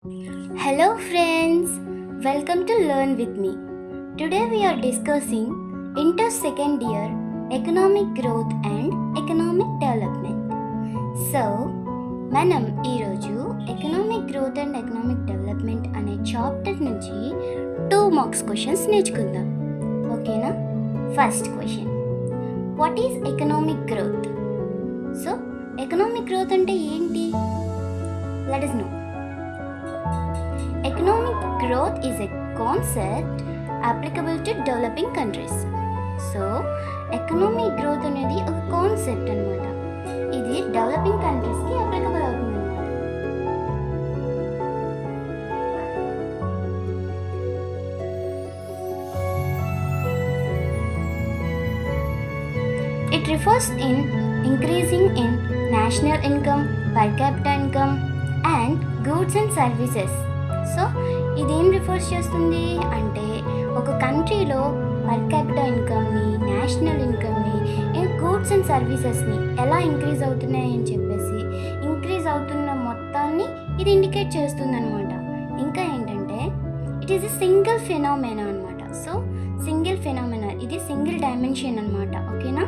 Hello friends, welcome to Learn with me. Today we are discussing Inter Second Year Economic Growth and Economic Development. So, మనం ఈరోజు economic growth and economic development అనే chapter నుంచి 2 marks questions నేర్చుకుందాం. ఓకేనా? First question, what is economic growth? So economic growth అంటే ఏంటి? Let us know. Economic growth is a concept applicable to developing countries. So economic growth అనేది ఒక concept అనమాట. ఇది డెవలపింగ్ కంట్రీస్కి అప్లికబుల్ అవుతుంది అనమాట. It refers in increasing in national income, per capita income and goods and services. So ఇదేం refers చేస్తుంది అంటే ఒక కంట్రీలో పర్ క్యాపిటల్ ఇన్కమ్ని, నేషనల్ ఇన్కమ్ని, గూడ్స్ అండ్ సర్వీసెస్ని ఎలా ఇంక్రీజ్ అవుతున్నాయని చెప్పేసి ఇంక్రీజ్ అవుతున్న మొత్తాన్ని ఇది ఇండికేట్ చేస్తుంది అనమాట. ఇంకా ఏంటంటే it is a single phenomena అనమాట. సో సింగిల్ ఫెనామినా, ఇది సింగిల్ డైమెన్షన్ అనమాట. ఓకేనా?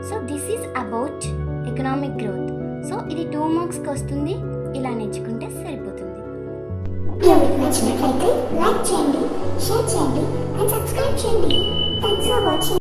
So this is about economic growth. So ఇది 2 మార్క్స్కి వస్తుంది. ఇలా నేర్చుకుంటే సరిపోతుంది. వీడియో మీకు నచ్చినట్లయితే లైక్ చేయండి, షేర్ చేయండి అండ్ సబ్స్క్రైబ్ చేయండి. Thanks for watching.